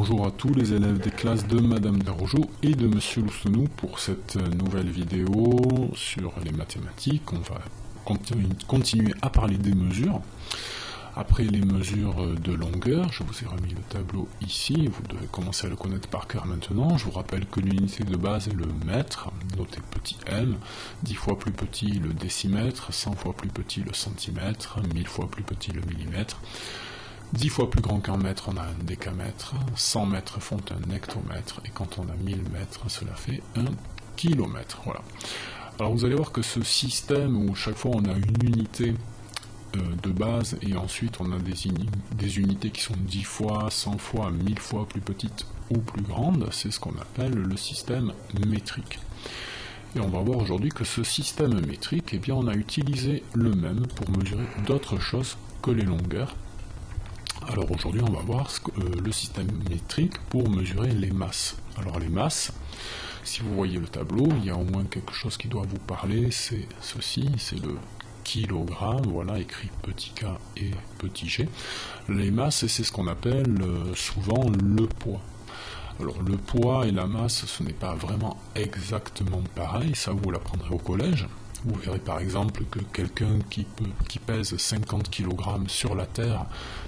Bonjour à tous les élèves des classes de Madame Daroujo et de Monsieur Loussonou pour cette nouvelle vidéo sur les mathématiques. On va continuer à parler des mesures. Après les mesures de longueur, je vous ai remis le tableau ici, vous devez commencer à le connaître par cœur maintenant. Je vous rappelle que l'unité de base est le mètre, noté petit m, 10 fois plus petit le décimètre, 100 fois plus petit le centimètre, 1000 fois plus petit le millimètre. 10 fois plus grand qu'un mètre, on a un décamètre, 100 mètres font un hectomètre, et quand on a 1000 mètres, cela fait un kilomètre. Voilà. Alors vous allez voir que ce système où chaque fois on a une unité de base et ensuite on a des unités qui sont 10 fois, 100 fois, 1000 fois plus petites ou plus grandes, c'est ce qu'on appelle le système métrique. Et on va voir aujourd'hui que ce système métrique, eh bien, on a utilisé le même pour mesurer d'autres choses que les longueurs. Alors aujourd'hui on va voir le système métrique pour mesurer les masses. Alors les masses, si vous voyez le tableau, il y a au moins quelque chose qui doit vous parler, c'est ceci, c'est le kilogramme, voilà, écrit petit k et petit g. Les masses, c'est ce qu'on appelle souvent le poids. Alors le poids et la masse, ce n'est pas vraiment exactement pareil, ça vous l'apprendrez au collège. Vous verrez par exemple que quelqu'un qui pèse 50 kg sur la Terre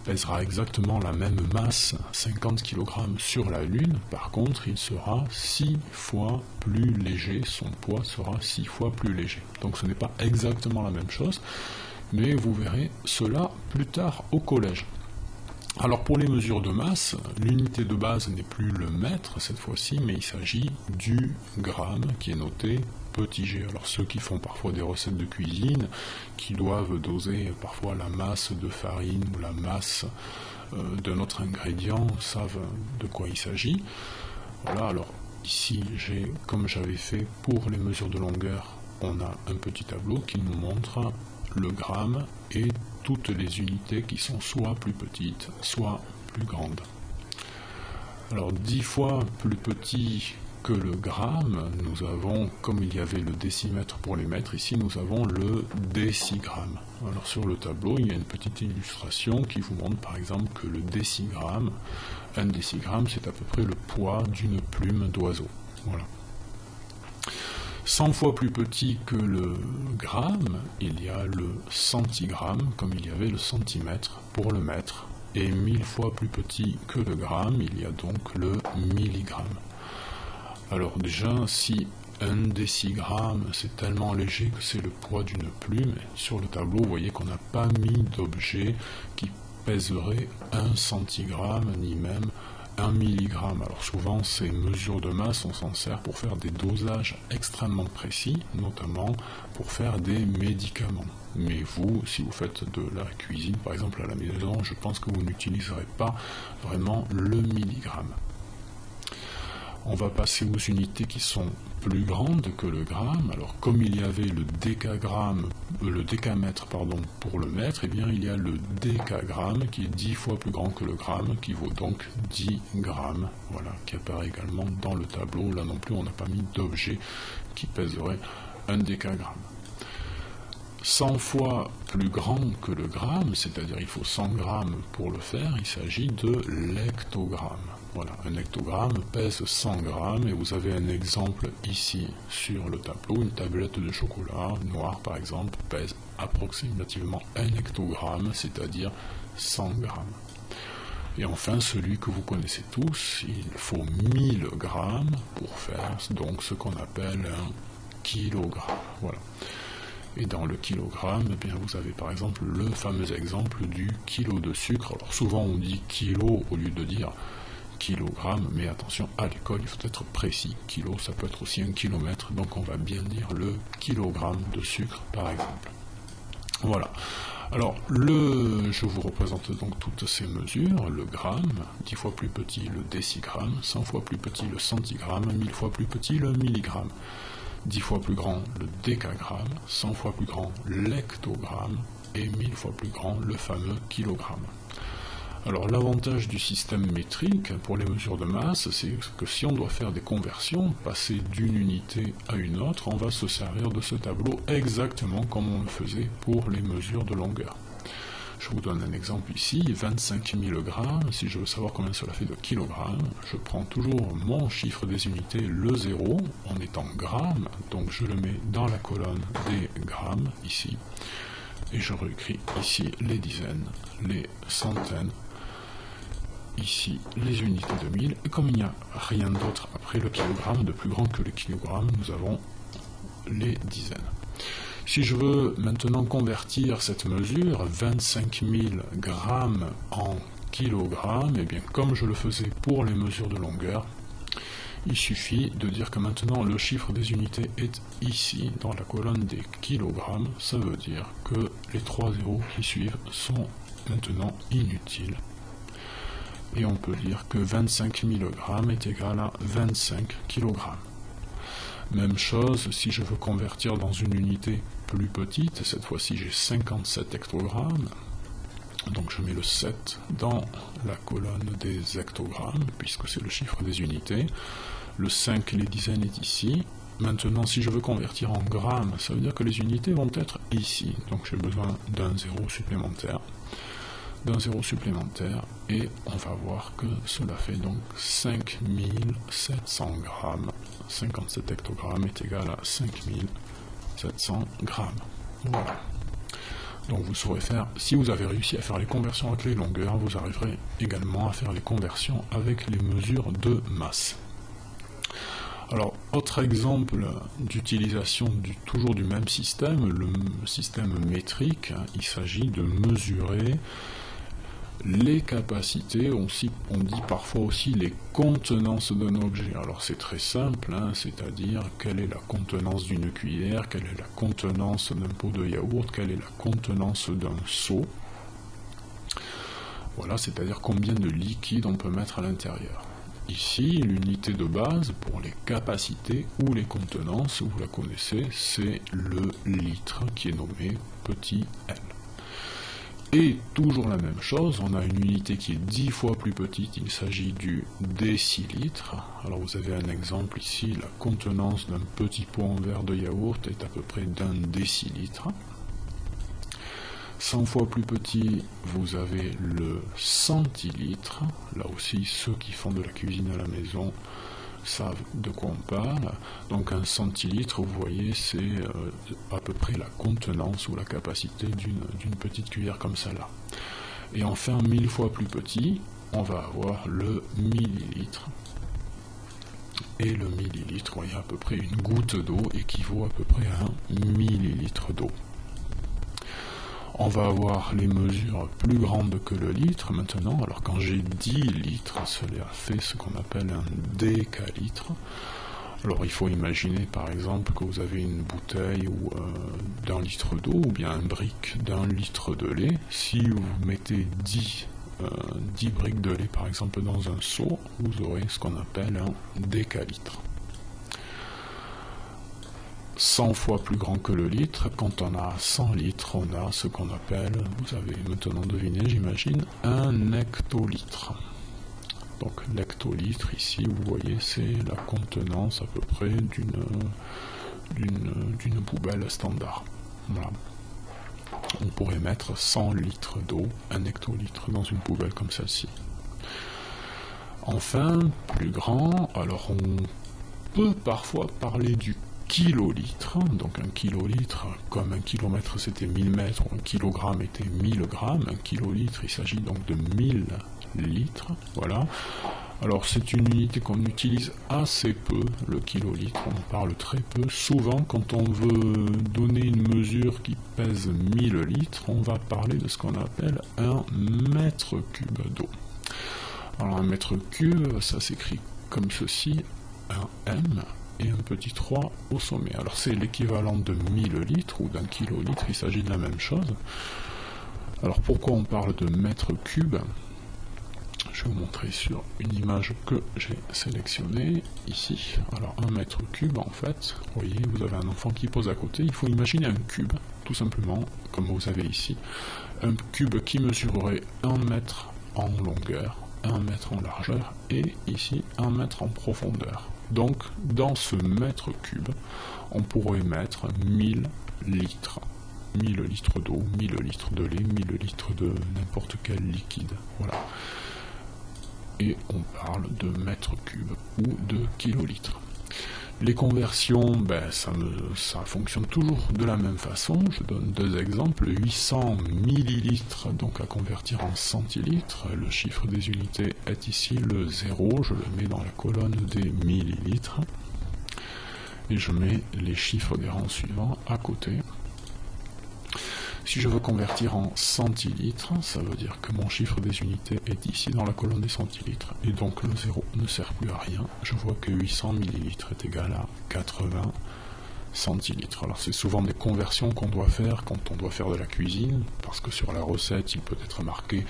pèsera exactement la même masse, 50 kg sur la Lune. Par contre, il sera 6 fois plus léger, son poids sera 6 fois plus léger. Donc ce n'est pas exactement la même chose, mais vous verrez cela plus tard au collège. Alors pour les mesures de masse, l'unité de base n'est plus le mètre cette fois-ci, mais il s'agit du gramme qui est noté petit g. Alors ceux qui font parfois des recettes de cuisine, qui doivent doser parfois la masse de farine ou la masse d'un autre ingrédient, savent de quoi il s'agit. Voilà, alors ici j'ai, comme j'avais fait pour les mesures de longueur, on a un petit tableau qui nous montre le gramme et toutes les unités qui sont soit plus petites, soit plus grandes. Alors 10 fois plus petit que le gramme, nous avons, comme il y avait le décimètre pour les mètres, ici nous avons le décigramme. Alors sur le tableau, il y a une petite illustration qui vous montre par exemple que le décigramme, un décigramme, c'est à peu près le poids d'une plume d'oiseau. Voilà. 100 fois plus petit que le gramme, il y a le centigramme, comme il y avait le centimètre pour le mètre. Et 1000 fois plus petit que le gramme, il y a donc le milligramme. Alors déjà, si un décigramme, c'est tellement léger que c'est le poids d'une plume, sur le tableau, vous voyez qu'on n'a pas mis d'objet qui pèserait un centigramme, ni même 1 milligramme. Alors souvent ces mesures de masse on s'en sert pour faire des dosages extrêmement précis, notamment pour faire des médicaments. Mais vous, si vous faites de la cuisine par exemple à la maison, je pense que vous n'utiliserez pas vraiment le milligramme. On va passer aux unités qui sont plus grandes que le gramme. Alors comme il y avait le décamètre pour le mètre, eh bien il y a le décagramme qui est 10 fois plus grand que le gramme, qui vaut donc 10 grammes, voilà, qui apparaît également dans le tableau. Là non plus on n'a pas mis d'objet qui pèserait un décagramme. 100 fois plus grand que le gramme, c'est-à-dire il faut 100 grammes pour le faire, il s'agit de l'hectogramme. Voilà, un hectogramme pèse 100 grammes et vous avez un exemple ici sur le tableau, une tablette de chocolat noir par exemple pèse approximativement un hectogramme, c'est-à-dire 100 grammes. Et enfin, celui que vous connaissez tous, il faut 1000 grammes pour faire donc ce qu'on appelle un kilogramme. Voilà. Et dans le kilogramme, eh bien, vous avez par exemple le fameux exemple du kilo de sucre. Alors souvent on dit kilo au lieu de dire kilogramme, mais attention, à l'école il faut être précis. Kilo, ça peut être aussi un kilomètre, donc on va bien dire le kilogramme de sucre par exemple. Voilà. Alors, je vous représente donc toutes ces mesures, le gramme, 10 fois plus petit le décigramme, 100 fois plus petit le centigramme, 1000 fois plus petit le milligramme. 10 fois plus grand le décagramme, 100 fois plus grand l'hectogramme et 1000 fois plus grand le fameux kilogramme. Alors l'avantage du système métrique pour les mesures de masse, c'est que si on doit faire des conversions, passer d'une unité à une autre, on va se servir de ce tableau exactement comme on le faisait pour les mesures de longueur. Je vous donne un exemple ici, 25 000 grammes. Si je veux savoir combien cela fait de kilogrammes, je prends toujours mon chiffre des unités, le 0, en étant grammes, donc je le mets dans la colonne des grammes, ici, et je réécris ici les dizaines, les centaines, ici les unités de 1000, et comme il n'y a rien d'autre après le kilogramme, de plus grand que le kilogramme, nous avons les dizaines. Si je veux maintenant convertir cette mesure, 25 000 grammes en kilogrammes, et bien comme je le faisais pour les mesures de longueur, il suffit de dire que maintenant le chiffre des unités est ici, dans la colonne des kilogrammes. Ça veut dire que les 3 zéros qui suivent sont maintenant inutiles. Et on peut dire que 25 000 grammes est égal à 25 kilogrammes. Même chose si je veux convertir dans une unité plus petite, cette fois-ci j'ai 57 hectogrammes, donc je mets le 7 dans la colonne des hectogrammes, puisque c'est le chiffre des unités, le 5, les dizaines, est ici. Maintenant, si je veux convertir en grammes, ça veut dire que les unités vont être ici, donc j'ai besoin d'un zéro supplémentaire, et on va voir que cela fait donc 5700 grammes. 57 hectogrammes est égal à 5700 grammes. Voilà. Donc vous saurez faire, si vous avez réussi à faire les conversions avec les longueurs, vous arriverez également à faire les conversions avec les mesures de masse. Alors, autre exemple d'utilisation toujours du même système, le système métrique, il s'agit de mesurer les capacités, on dit parfois aussi les contenances d'un objet. Alors c'est très simple, hein, c'est-à-dire quelle est la contenance d'une cuillère, quelle est la contenance d'un pot de yaourt, quelle est la contenance d'un seau. Voilà, c'est-à-dire combien de liquide on peut mettre à l'intérieur. Ici, l'unité de base pour les capacités ou les contenances, vous la connaissez, c'est le litre qui est nommé petit l. Et toujours la même chose, on a une unité qui est 10 fois plus petite, il s'agit du décilitre. Alors vous avez un exemple ici, la contenance d'un petit pot en verre de yaourt est à peu près d'un décilitre. 100 fois plus petit, vous avez le centilitre. Là aussi, ceux qui font de la cuisine à la maison savent de quoi on parle. Donc un centilitre, vous voyez, c'est à peu près la contenance ou la capacité d'une petite cuillère comme celle-là. Et enfin, 1000 fois plus petit, on va avoir le millilitre. Et le millilitre, vous voyez, à peu près une goutte d'eau équivaut à peu près à 1 millilitre d'eau. On va avoir les mesures plus grandes que le litre maintenant. Alors quand j'ai 10 litres, cela fait ce qu'on appelle un décalitre. Alors il faut imaginer par exemple que vous avez une bouteille d'un litre d'eau ou bien un brick d'un litre de lait. Si vous mettez 10 briques de lait par exemple dans un seau, vous aurez ce qu'on appelle un décalitre. 100 fois plus grand que le litre, quand on a 100 litres, on a ce qu'on appelle, vous avez maintenant deviné j'imagine, un hectolitre. Donc l'hectolitre ici, vous voyez, c'est la contenance à peu près d'une poubelle standard. Voilà. On pourrait mettre 100 litres d'eau, un hectolitre, dans une poubelle comme celle-ci. Enfin, plus grand, alors on peut parfois parler du kilolitre, donc un kilolitre, comme un kilomètre c'était 1000 mètres, un kilogramme était 1000 grammes, un kilolitre il s'agit donc de 1000 litres, voilà. Alors c'est une unité qu'on utilise assez peu, le kilolitre, on en parle très peu. Souvent quand on veut donner une mesure qui pèse 1000 litres, on va parler de ce qu'on appelle un mètre cube d'eau. Alors un mètre cube, ça s'écrit comme ceci, un M, et un petit 3 au sommet. Alors c'est l'équivalent de 1000 litres ou d'un kilolitre, il s'agit de la même chose. Alors pourquoi on parle de mètre cube? Je vais vous montrer sur une image que j'ai sélectionnée ici. Alors un mètre cube en fait, vous voyez, vous avez un enfant qui pose à côté, il faut imaginer un cube, tout simplement, comme vous avez ici. Un cube qui mesurerait 1 mètre en longueur, 1 mètre en largeur et ici 1 mètre en profondeur. Donc, dans ce mètre cube, on pourrait mettre 1000 litres. 1000 litres d'eau, 1000 litres de lait, 1000 litres de n'importe quel liquide. Voilà. Et on parle de mètres cubes ou de kilolitres. Les conversions, ça fonctionne toujours de la même façon. Je donne deux exemples. 800 millilitres, donc à convertir en centilitres. Le chiffre des unités est ici le 0. Je le mets dans la colonne des millilitres. Et je mets les chiffres des rangs suivants à côté. Si je veux convertir en centilitres, ça veut dire que mon chiffre des unités est ici dans la colonne des centilitres, et donc le 0 ne sert plus à rien. Je vois que 800 millilitres est égal à 80 centilitres. Alors c'est souvent des conversions qu'on doit faire quand on doit faire de la cuisine, parce que sur la recette, il peut être marqué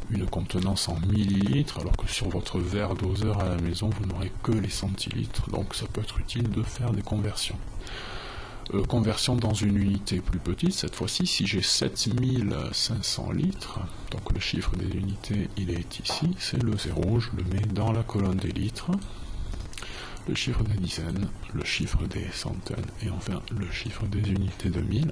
une contenance en millilitres, alors que sur votre verre doseur à la maison, vous n'aurez que les centilitres, donc ça peut être utile de faire des conversions. Conversion dans une unité plus petite, cette fois-ci, si j'ai 7500 litres, donc le chiffre des unités, il est ici, c'est le 0, je le mets dans la colonne des litres, le chiffre des dizaines, le chiffre des centaines, et enfin le chiffre des unités de 1000.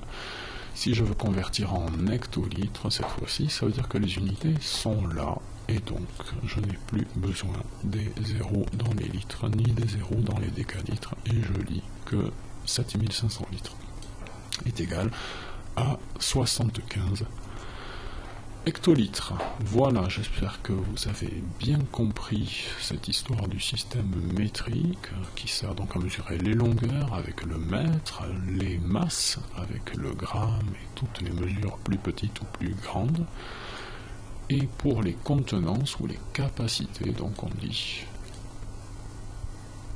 Si je veux convertir en hectolitres, cette fois-ci, ça veut dire que les unités sont là, et donc je n'ai plus besoin des zéros dans les litres, ni des zéros dans les décalitres, et je lis que 7500 litres est égal à 75 hectolitres. Voilà, j'espère que vous avez bien compris cette histoire du système métrique qui sert donc à mesurer les longueurs avec le mètre, les masses avec le gramme et toutes les mesures plus petites ou plus grandes. Et pour les contenances ou les capacités, donc on dit...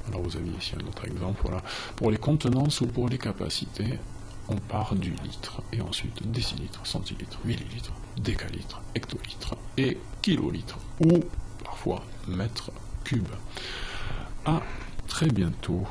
Alors vous avez ici un autre exemple, voilà. Pour les contenances ou pour les capacités, on part du litre, et ensuite décilitres, centilitres, millilitres, décalitres, hectolitres et kilolitres, ou parfois mètres cubes. À très bientôt.